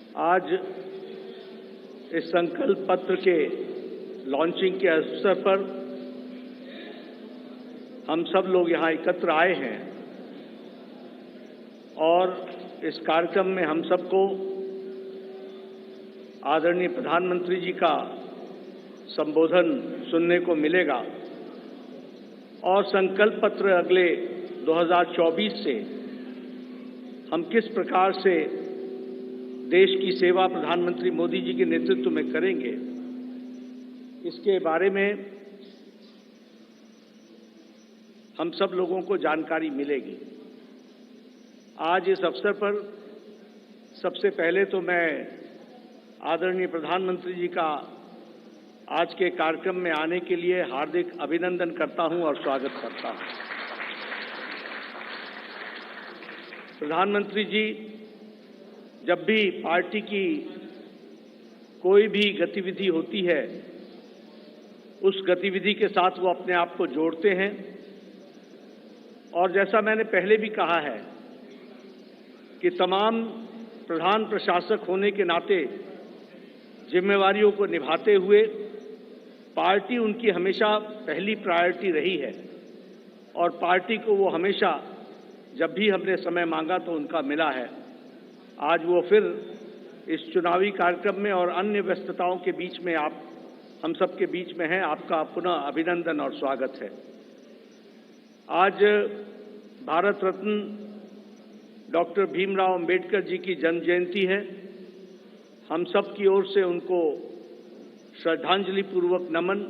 आज इस संकल्प पत्र के लॉन्चिंग के अवसर पर हम सब लोग यहाँ एकत्र आए हैं और इस कार्यक्रम में हम सबको आदरणीय प्रधानमंत्री जी का संबोधन सुनने को मिलेगा और संकल्प पत्र अगले 2024 से हम किस प्रकार से देश की सेवा प्रधानमंत्री मोदी जी के नेतृत्व में करेंगे, इसके बारे में हम सब लोगों को जानकारी मिलेगी। आज इस अवसर पर सबसे पहले तो मैं आदरणीय प्रधानमंत्री जी का आज के कार्यक्रम में आने के लिए हार्दिक अभिनंदन करता हूं और स्वागत करता हूं। प्रधानमंत्री जी जब भी पार्टी की कोई भी गतिविधि होती है, उस गतिविधि के साथ वो अपने आप को जोड़ते हैं और जैसा मैंने पहले भी कहा है कि तमाम प्रधान प्रशासक होने के नाते जिम्मेवारियों को निभाते हुए पार्टी उनकी हमेशा पहली प्रायोरिटी रही है और पार्टी को वो हमेशा जब भी हमने समय मांगा तो उनका मिला है। आज वो फिर इस चुनावी कार्यक्रम में और अन्य व्यस्तताओं के बीच में हम सब के बीच में हैं। आपका पुनः अभिनंदन और स्वागत है। आज भारत रत्न डॉक्टर भीमराव अंबेडकर जी की जन्म जयंती है। हम सब की ओर से उनको श्रद्धांजलि पूर्वक नमन।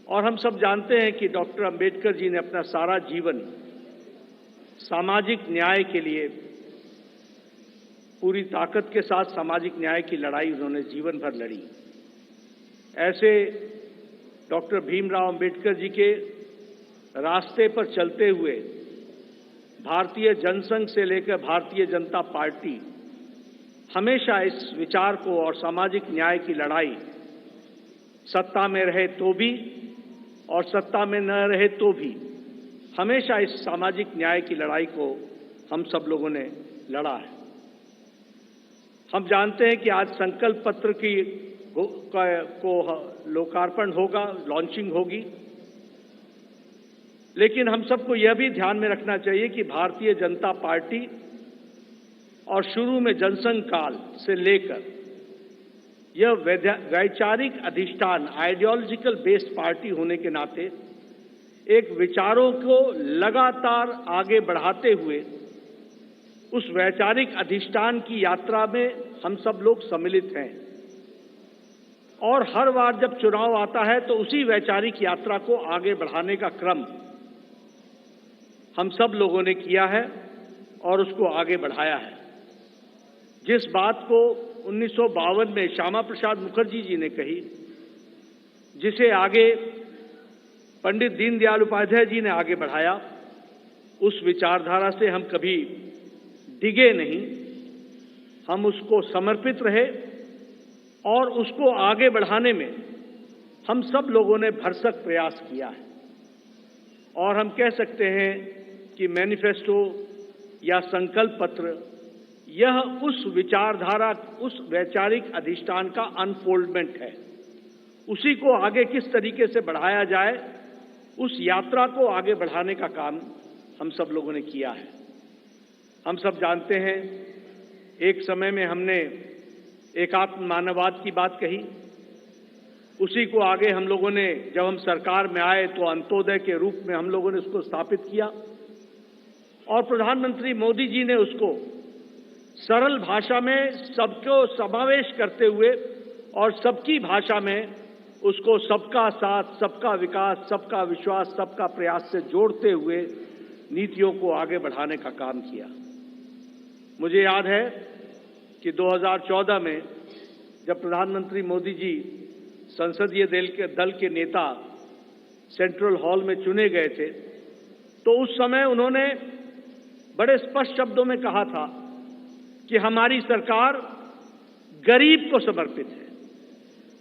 और हम सब जानते हैं कि डॉक्टर अंबेडकर जी ने अपना सारा जीवन सामाजिक न्याय के लिए पूरी ताकत के साथ सामाजिक न्याय की लड़ाई उन्होंने जीवन भर लड़ी। ऐसे डॉक्टर भीमराव अंबेडकर जी के रास्ते पर चलते हुए भारतीय जनसंघ से लेकर भारतीय जनता पार्टी हमेशा इस विचार को और सामाजिक न्याय की लड़ाई सत्ता में रहे तो भी और सत्ता में न रहे तो भी हमेशा इस सामाजिक न्याय की लड़ाई को हम सब लोगों ने लड़ा है। हम जानते हैं कि आज संकल्प पत्र को लोकार्पण होगा, लॉन्चिंग होगी, लेकिन हम सबको यह भी ध्यान में रखना चाहिए कि भारतीय जनता पार्टी और शुरू में जनसंघ काल से लेकर यह वैचारिक अधिष्ठान आइडियोलॉजिकल बेस्ड पार्टी होने के नाते एक विचारों को लगातार आगे बढ़ाते हुए उस वैचारिक अधिष्ठान की यात्रा में हम सब लोग सम्मिलित हैं और हर बार जब चुनाव आता है तो उसी वैचारिक यात्रा को आगे बढ़ाने का क्रम हम सब लोगों ने किया है और उसको आगे बढ़ाया है। जिस बात को 1952 में श्यामा प्रसाद मुखर्जी जी ने कही, जिसे आगे पंडित दीनदयाल उपाध्याय जी ने आगे बढ़ाया, उस विचारधारा से हम कभी डिगे नहीं, हम उसको समर्पित रहे और उसको आगे बढ़ाने में हम सब लोगों ने भरसक प्रयास किया है। और हम कह सकते हैं कि मैनिफेस्टो या संकल्प पत्र यह उस विचारधारा, उस वैचारिक अधिष्ठान का अनफोल्डमेंट है। उसी को आगे किस तरीके से बढ़ाया जाए, उस यात्रा को आगे बढ़ाने का काम हम सब लोगों ने किया है। हम सब जानते हैं एक समय में हमने एकात्म मानववाद की बात कही, उसी को आगे हम लोगों ने जब हम सरकार में आए तो अंत्योदय के रूप में हम लोगों ने उसको स्थापित किया और प्रधानमंत्री मोदी जी ने उसको सरल भाषा में सबको समावेश करते हुए और सबकी भाषा में उसको सबका साथ, सबका विकास, सबका विश्वास, सबका प्रयास से जोड़ते हुए नीतियों को आगे बढ़ाने का काम किया। मुझे याद है कि 2014 में जब प्रधानमंत्री मोदी जी संसदीय दल के नेता सेंट्रल हॉल में चुने गए थे तो उस समय उन्होंने बड़े स्पष्ट शब्दों में कहा था कि हमारी सरकार गरीब को समर्पित है,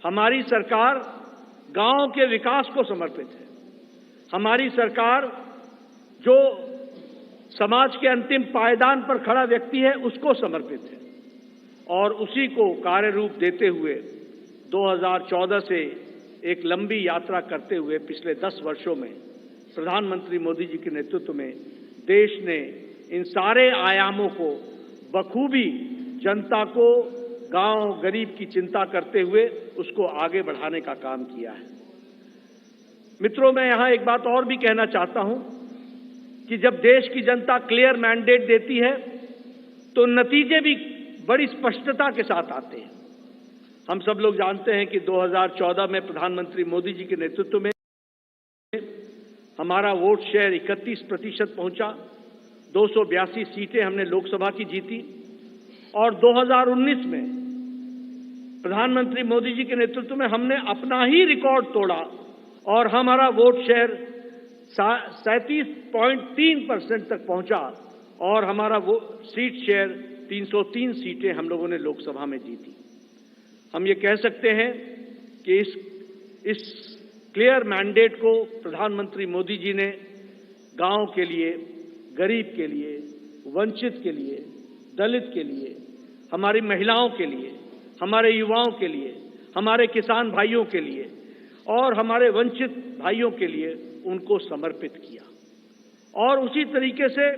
हमारी सरकार गांव के विकास को समर्पित है, हमारी सरकार जो समाज के अंतिम पायदान पर खड़ा व्यक्ति है उसको समर्पित है। और उसी को कार्य रूप देते हुए 2014 से एक लंबी यात्रा करते हुए पिछले 10 वर्षों में प्रधानमंत्री मोदी जी के नेतृत्व में देश ने इन सारे आयामों को बखूबी जनता को, गांव गरीब की चिंता करते हुए उसको आगे बढ़ाने का काम किया है। मित्रों, मैं यहां एक बात और भी कहना चाहता हूं कि जब देश की जनता क्लियर मैंडेट देती है तो नतीजे भी बड़ी स्पष्टता के साथ आते हैं। हम सब लोग जानते हैं कि 2014 में प्रधानमंत्री मोदी जी के नेतृत्व में हमारा वोट शेयर 31% पहुंचा, 282 सीटें हमने लोकसभा की जीती और 2019 में प्रधानमंत्री मोदी जी के नेतृत्व में हमने अपना ही रिकॉर्ड तोड़ा और हमारा वोट शेयर 37.3% तक पहुंचा और हमारा वो सीट शेयर 303 सीटें हम लोगों ने लोकसभा में जीती। हम ये कह सकते हैं कि इस क्लियर मैंडेट को प्रधानमंत्री मोदी जी ने गांव के लिए, गरीब के लिए, वंचित के लिए, दलित के लिए, हमारी महिलाओं के लिए, हमारे युवाओं के लिए, हमारे किसान भाइयों के लिए और हमारे वंचित भाइयों के लिए उनको समर्पित किया। और उसी तरीके से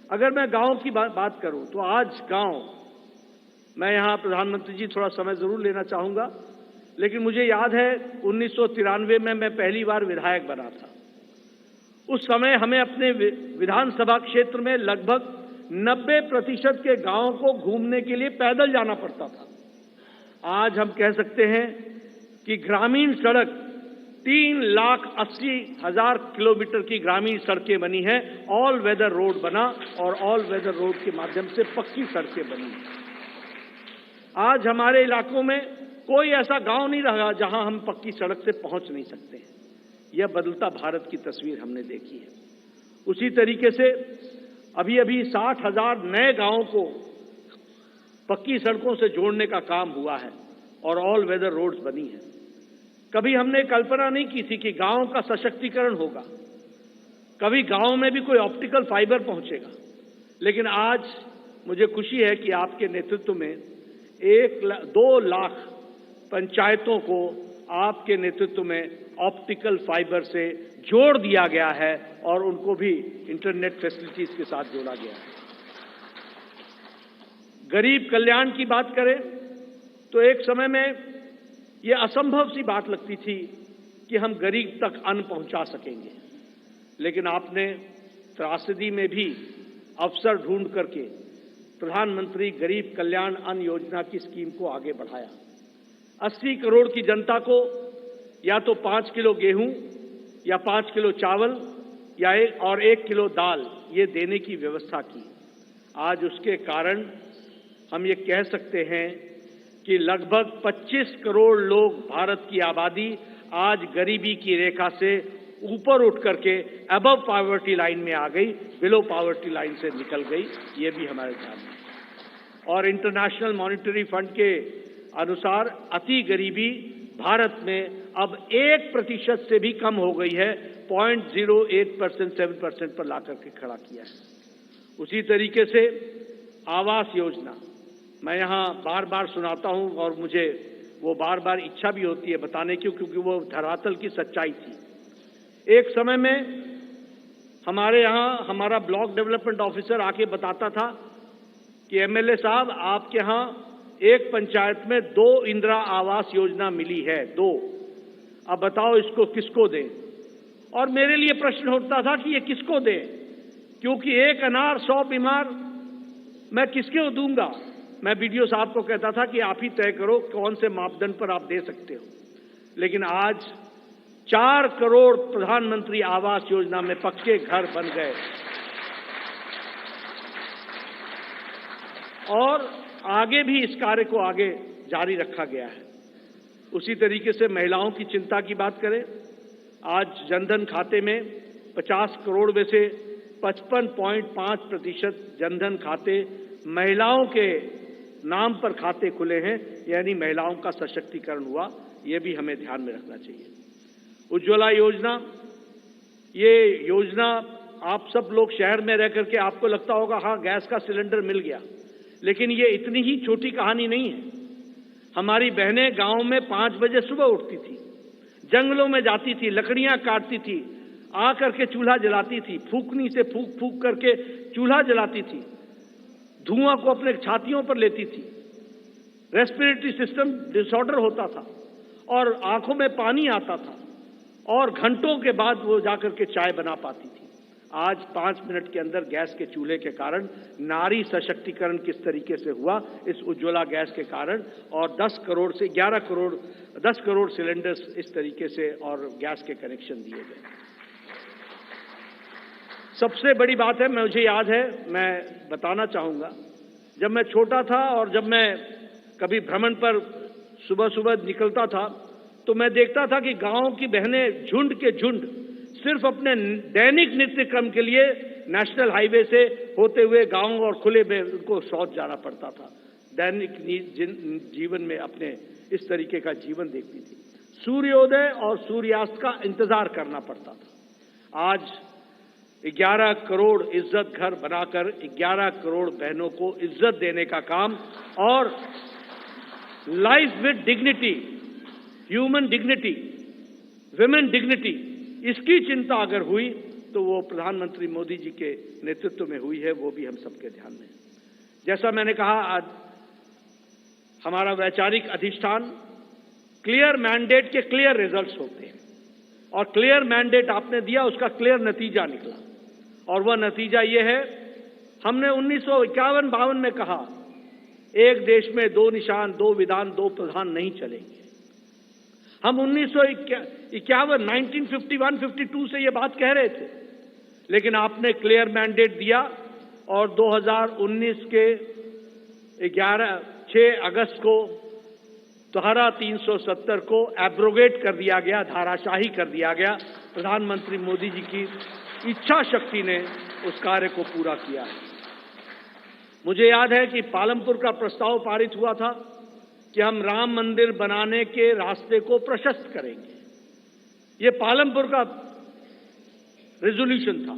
अगर मैं गांव की बात करूं तो आज गांव, मैं यहां प्रधानमंत्री जी थोड़ा समय जरूर लेना चाहूंगा, लेकिन मुझे याद है 1993 में मैं पहली बार विधायक बना था। उस समय हमें अपने विधानसभा क्षेत्र में लगभग 90% के गांवों को घूमने के लिए पैदल जाना पड़ता था। आज हम कह सकते हैं कि ग्रामीण सड़क 3,80,000 किलोमीटर की ग्रामीण सड़कें बनी हैं, ऑल वेदर रोड बना और ऑल वेदर रोड के माध्यम से पक्की सड़कें बनी हैं। आज हमारे इलाकों में कोई ऐसा गांव नहीं रहा जहां हम पक्की सड़क से पहुंच नहीं सकते हैं। यह बदलता भारत की तस्वीर हमने देखी है। उसी तरीके से अभी 60,000 नए गांवों को पक्की सड़कों से जोड़ने का काम हुआ है और ऑल वेदर रोड्स बनी है। कभी हमने कल्पना नहीं की थी कि गांव का सशक्तिकरण होगा, कभी गांव में भी कोई ऑप्टिकल फाइबर पहुंचेगा, लेकिन आज मुझे खुशी है कि आपके नेतृत्व में 2 लाख पंचायतों को आपके नेतृत्व में ऑप्टिकल फाइबर से जोड़ दिया गया है और उनको भी इंटरनेट फैसिलिटीज के साथ जोड़ा गया है। गरीब कल्याण की बात करें तो एक समय में यह असंभव सी बात लगती थी कि हम गरीब तक अन्न पहुंचा सकेंगे, लेकिन आपने त्रासदी में भी अवसर ढूंढ करके प्रधानमंत्री गरीब कल्याण अन्न योजना की स्कीम को आगे बढ़ाया। 80 करोड़ की जनता को या तो 5 किलो गेहूं या 5 किलो चावल या 1 किलो दाल ये देने की व्यवस्था की। आज उसके कारण हम ये कह सकते हैं कि लगभग 25 करोड़ लोग, भारत की आबादी आज गरीबी की रेखा से ऊपर उठ करके अबव पॉवर्टी लाइन में आ गई, बिलो पॉवर्टी लाइन से निकल गई। ये भी हमारे ध्यान में। और इंटरनेशनल मॉनिटरी फंड के अनुसार अति गरीबी भारत में अब 1% से भी कम हो गई है, 0.08%, 7% पर लाकर के खड़ा किया है। उसी तरीके से आवास योजना मैं यहाँ बार बार सुनाता हूँ और मुझे वो बार बार इच्छा भी होती है बताने की, क्योंकि वो धरातल की सच्चाई थी। एक समय में हमारे यहाँ हमारा ब्लॉक डेवलपमेंट ऑफिसर आके बताता था कि एमएलए साहब, आपके यहाँ एक पंचायत में 2 इंदिरा आवास योजना मिली है, 2। अब बताओ इसको किसको दें? और मेरे लिए प्रश्न उठता था कि ये किसको दें, क्योंकि एक अनार 100 बीमार, मैं किसको दूंगा? मैं बीडीओ साहब को कहता था कि आप ही तय करो कौन से मापदंड पर आप दे सकते हो। लेकिन आज 4 करोड़ प्रधानमंत्री आवास योजना में पक्के घर बन गए और आगे भी इस कार्य को आगे जारी रखा गया है। उसी तरीके से महिलाओं की चिंता की बात करें, आज जनधन खाते में 50 करोड़ में से 55.5% जनधन खाते महिलाओं के नाम पर खाते खुले हैं, यानी महिलाओं का सशक्तिकरण हुआ। ये भी हमें ध्यान में रखना चाहिए। उज्ज्वला योजना, ये योजना आप सब लोग शहर में रह करके आपको लगता होगा हाँ गैस का सिलेंडर मिल गया, लेकिन ये इतनी ही छोटी कहानी नहीं है। हमारी बहनें गांव में 5 बजे सुबह उठती थी, जंगलों में जाती थी, लकड़ियां काटती थी, आकर के चूल्हा जलाती थी, फूकनी से फूक फूक करके चूल्हा जलाती थी, धुआं को अपने छातियों पर लेती थी, रेस्पिरेटरी सिस्टम डिसऑर्डर होता था और आंखों में पानी आता था और घंटों के बाद वो जाकर के चाय बना पाती थी। आज 5 मिनट के अंदर गैस के चूल्हे के कारण नारी सशक्तिकरण किस तरीके से हुआ, इस उज्ज्वला गैस के कारण, और 10 करोड़ से 10 करोड़ सिलेंडर्स इस तरीके से और गैस के कनेक्शन दिए गए। सबसे बड़ी बात है, मुझे याद है, मैं बताना चाहूंगा, जब मैं छोटा था और जब मैं कभी भ्रमण पर सुबह सुबह निकलता था तो मैं देखता था कि गांव की बहनें झुंड के झुंड सिर्फ अपने दैनिक नित्य क्रम के लिए नेशनल हाईवे से होते हुए गांव और खुले में उनको शौच जाना पड़ता था। दैनिक जीवन में अपने इस तरीके का जीवन देखती थी। सूर्योदय और सूर्यास्त का इंतजार करना पड़ता था। आज 11 करोड़ इज्जत घर बनाकर 11 करोड़ बहनों को इज्जत देने का काम और life with dignity, human dignity, women dignity, इसकी चिंता अगर हुई तो वो प्रधानमंत्री मोदी जी के नेतृत्व में हुई है, वो भी हम सबके ध्यान में है। जैसा मैंने कहा, आज हमारा वैचारिक अधिष्ठान क्लियर मैंडेट के क्लियर रिजल्ट्स होते हैं और क्लियर मैंडेट आपने दिया, उसका क्लियर नतीजा निकला और वह नतीजा ये है, हमने 1951-52 में कहा एक देश में 2 निशान, 2 विधान, 2 प्रधान नहीं चलेंगे। हम 1951-52 से ये बात कह रहे थे, लेकिन आपने क्लियर मैंडेट दिया और 2019 के 6 अगस्त को धारा 370 को एब्रोगेट कर दिया गया, धाराशाही कर दिया गया। प्रधानमंत्री मोदी जी की इच्छा शक्ति ने उस कार्य को पूरा किया है। मुझे याद है कि पालमपुर का प्रस्ताव पारित हुआ था कि हम राम मंदिर बनाने के रास्ते को प्रशस्त करेंगे। ये पालमपुर का रेजोल्यूशन था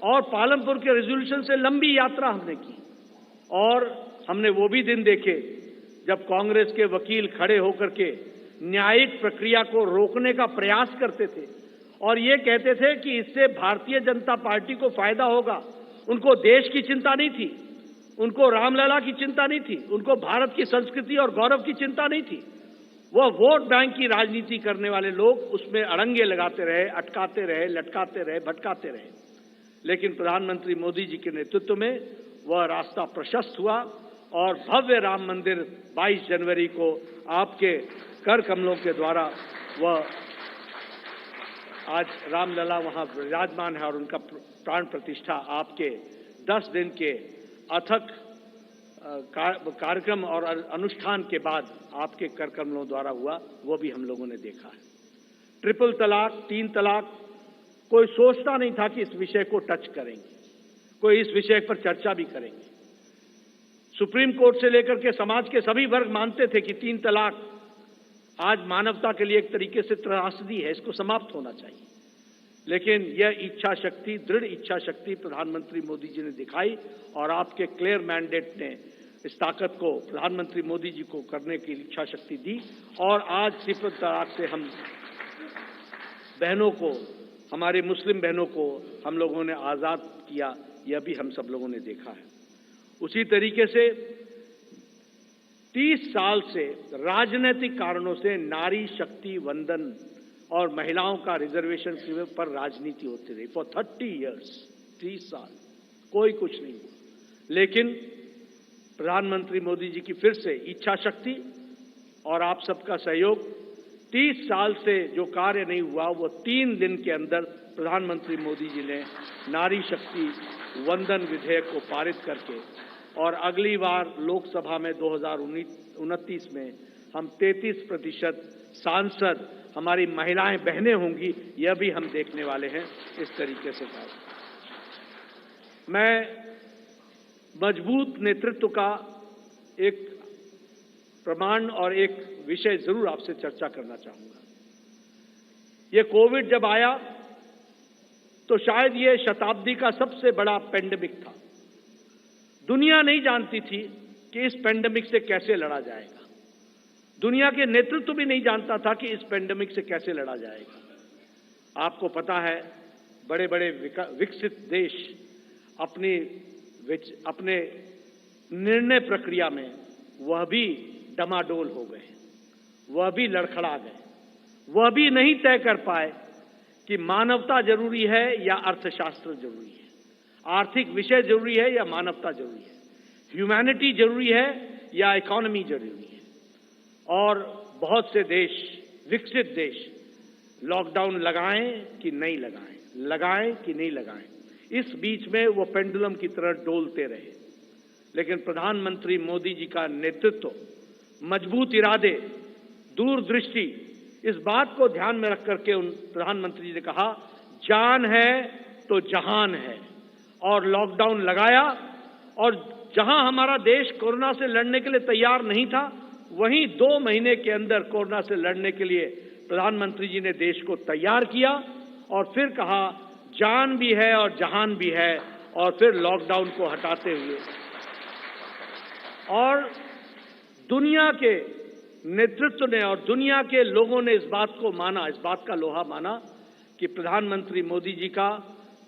और पालमपुर के रेजोल्यूशन से लंबी यात्रा हमने की और हमने वो भी दिन देखे जब कांग्रेस के वकील खड़े होकर के न्यायिक प्रक्रिया को रोकने का प्रयास करते थे और ये कहते थे कि इससे भारतीय जनता पार्टी को फायदा होगा। उनको देश की चिंता नहीं थी, उनको रामलला की चिंता नहीं थी, उनको भारत की संस्कृति और गौरव की चिंता नहीं थी। वह वोट बैंक की राजनीति करने वाले लोग उसमें अड़ंगे लगाते रहे, अटकाते रहे, लटकाते रहे, भटकाते रहे। लेकिन प्रधानमंत्री मोदी जी के नेतृत्व में वह रास्ता प्रशस्त हुआ और भव्य राम मंदिर 22 जनवरी को आपके कर कमलों के द्वारा वह आज रामलला वहां विराजमान है और उनका प्राण प्रतिष्ठा आपके 10 दिन के अथक कार्यक्रम और अनुष्ठान के बाद आपके कर कमलों द्वारा हुआ, वो भी हम लोगों ने देखा है। ट्रिपल तलाक, 3 तलाक, कोई सोचता नहीं था कि इस विषय को टच करेंगे, कोई इस विषय पर चर्चा भी करेंगे। सुप्रीम कोर्ट से लेकर के समाज के सभी वर्ग मानते थे कि 3 तलाक आज मानवता के लिए एक तरीके से त्रासदी है, इसको समाप्त होना चाहिए। लेकिन यह इच्छा शक्ति, दृढ़ इच्छा शक्ति प्रधानमंत्री मोदी जी ने दिखाई और आपके क्लियर मैंडेट ने इस ताकत को प्रधानमंत्री मोदी जी को करने की इच्छा शक्ति दी और आज ट्रिपल तलाक से हम बहनों को, हमारी मुस्लिम बहनों को हम लोगों ने आजाद किया, यह भी हम सब लोगों ने देखा है। उसी तरीके से 30 साल से राजनीतिक कारणों से नारी शक्ति वंदन और महिलाओं का रिजर्वेशन पर राजनीति होती रही फॉर 30 इयर्स, 30 साल कोई कुछ नहीं हुआ। लेकिन प्रधानमंत्री मोदी जी की फिर से इच्छा शक्ति और आप सबका सहयोग, 30 साल से जो कार्य नहीं हुआ वो 3 दिन के अंदर प्रधानमंत्री मोदी जी ने नारी शक्ति वंदन विधेयक को पारित करके और अगली बार लोकसभा में 2029 में हम 33% सांसद हमारी महिलाएं बहनें होंगी, यह भी हम देखने वाले हैं। इस तरीके से मैं मजबूत नेतृत्व का एक प्रमाण और एक विषय जरूर आपसे चर्चा करना चाहूंगा। ये कोविड जब आया तो शायद ये शताब्दी का सबसे बड़ा पेंडेमिक था। दुनिया नहीं जानती थी कि इस पेंडेमिक से कैसे लड़ा जाएगा। दुनिया के नेतृत्व भी नहीं जानता था कि इस पेंडेमिक से कैसे लड़ा जाएगा। आपको पता है, बड़े बड़े विकसित देश अपने निर्णय प्रक्रिया में वह भी डमाडोल हो गए, वह भी लड़खड़ा गए, वह भी नहीं तय कर पाए कि मानवता जरूरी है या अर्थशास्त्र जरूरी है, आर्थिक विषय जरूरी है या मानवता जरूरी है, ह्यूमैनिटी जरूरी है या इकोनॉमी जरूरी है। और बहुत से देश, विकसित देश, लॉकडाउन लगाएं कि नहीं लगाएं, लगाएं कि नहीं लगाएं, इस बीच में वो पेंडुलम की तरह डोलते रहे। लेकिन प्रधानमंत्री मोदी जी का नेतृत्व, मजबूत इरादे, दूरदृष्टि, इस बात को ध्यान में रख करके उन प्रधानमंत्री जी ने कहा, जान है तो जहान है, और लॉकडाउन लगाया। और जहां हमारा देश कोरोना से लड़ने के लिए तैयार नहीं था, वहीं 2 महीने के अंदर कोरोना से लड़ने के लिए प्रधानमंत्री जी ने देश को तैयार किया और फिर कहा, जान भी है और जहान भी है, और फिर लॉकडाउन को हटाते हुए और दुनिया के नेतृत्व ने और दुनिया के लोगों ने इस बात को माना, इस बात का लोहा माना कि प्रधानमंत्री मोदी जी का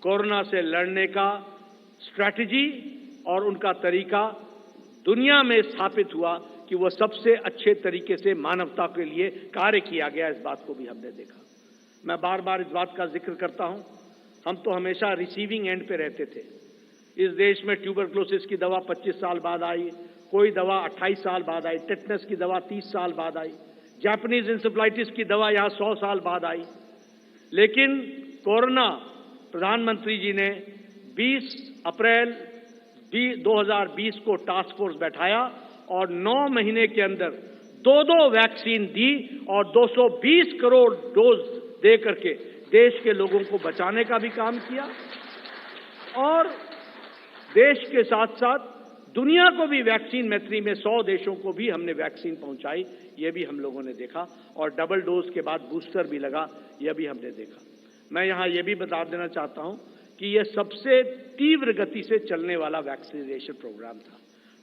कोरोना से लड़ने का स्ट्रैटेजी और उनका तरीका दुनिया में स्थापित हुआ कि वह सबसे अच्छे तरीके से मानवता के लिए कार्य किया गया। इस बात को भी हमने देखा। मैं बार बार इस बात का जिक्र करता हूं, हम तो हमेशा रिसीविंग एंड पे रहते थे। इस देश में ट्यूबरक्लोसिस की दवा 25 साल बाद आई, कोई दवा 28 साल बाद आई, टेटनस की दवा 30 साल बाद आई, जापानीज इंसेफ्लाइटिस की दवा यहां 100 साल बाद आई। लेकिन कोरोना, प्रधानमंत्री जी ने 20 अप्रैल 2020 को टास्क फोर्स बैठाया और 9 महीने के अंदर 2 वैक्सीन दी और 220 करोड़ डोज दे करके देश के लोगों को बचाने का भी काम किया। और देश के साथ साथ दुनिया को भी वैक्सीन मैत्री में 100 देशों को भी हमने वैक्सीन पहुंचाई, ये भी हम लोगों ने देखा। और डबल डोज के बाद बूस्टर भी लगा, यह भी हमने देखा। मैं यहां यह भी बता देना चाहता हूं कि यह सबसे तीव्र गति से चलने वाला वैक्सीनेशन प्रोग्राम था।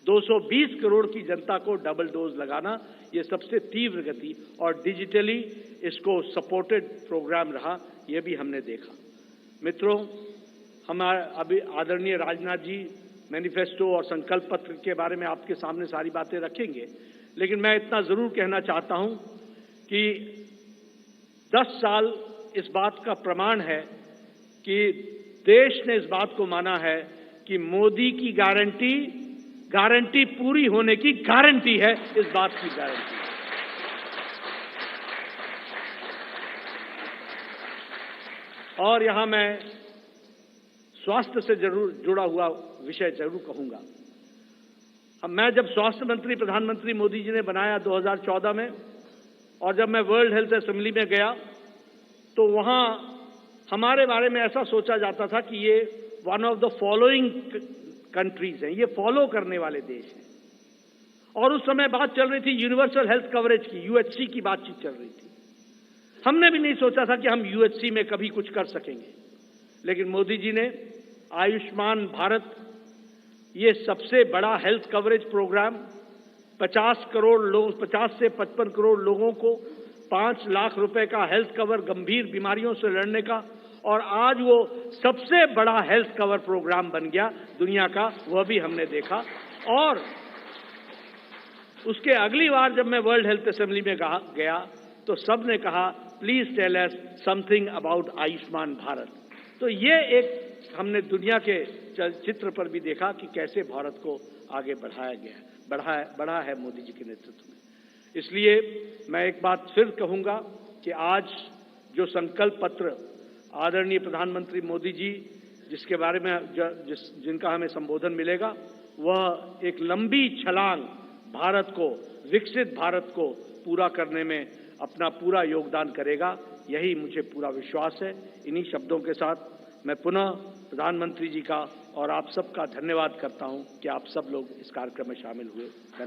220 करोड़ की जनता को डबल डोज लगाना, यह सबसे तीव्र गति और डिजिटली इसको सपोर्टेड प्रोग्राम रहा, यह भी हमने देखा। मित्रों, हमारे अभी आदरणीय राजनाथ जी मैनिफेस्टो और संकल्प पत्र के बारे में आपके सामने सारी बातें रखेंगे, लेकिन मैं इतना जरूर कहना चाहता हूं कि 10 साल इस बात का प्रमाण है कि देश ने इस बात को माना है कि मोदी की गारंटी पूरी होने की गारंटी है, इस बात की गारंटी। और यहां मैं स्वास्थ्य से जरूर जुड़ा हुआ विषय जरूर कहूंगा। मैं जब स्वास्थ्य मंत्री प्रधानमंत्री मोदी जी ने बनाया 2014 में, और जब मैं वर्ल्ड हेल्थ असेंबली में गया तो वहां हमारे बारे में ऐसा सोचा जाता था कि ये one of the following countries हैं, ये फॉलो करने वाले देश हैं। और उस समय बात चल रही थी यूनिवर्सल हेल्थ कवरेज की, यूएचसी की बातचीत चल रही थी। हमने भी नहीं सोचा था कि हम यूएचसी में कभी कुछ कर सकेंगे, लेकिन मोदी जी ने आयुष्मान भारत, ये सबसे बड़ा हेल्थ कवरेज प्रोग्राम, 50 से 55 करोड़ लोगों को 5 लाख रुपए का हेल्थ कवर गंभीर बीमारियों से लड़ने का, और आज वो सबसे बड़ा हेल्थ कवर प्रोग्राम बन गया दुनिया का, वह भी हमने देखा। और उसके अगली बार जब मैं वर्ल्ड हेल्थ असेंबली में गया तो सब ने कहा, please tell us something about Ayushman Bharat. तो ये एक हमने दुनिया के चित्र पर भी देखा कि कैसे भारत को आगे बढ़ाया गया, बढ़ा है मोदी जी के नेतृत्व में। इसलिए मैं एक बात फिर कहूंगा कि आज जो संकल्प पत्र आदरणीय प्रधानमंत्री मोदी जी जिसके बारे में जिनका हमें संबोधन मिलेगा, वह एक लंबी छलांग भारत को, विकसित भारत को पूरा करने में अपना पूरा योगदान करेगा, यही मुझे पूरा विश्वास है। इन्हीं शब्दों के साथ मैं पुनः प्रधानमंत्री जी का और आप सबका धन्यवाद करता हूं कि आप सब लोग इस कार्यक्रम में शामिल हुए।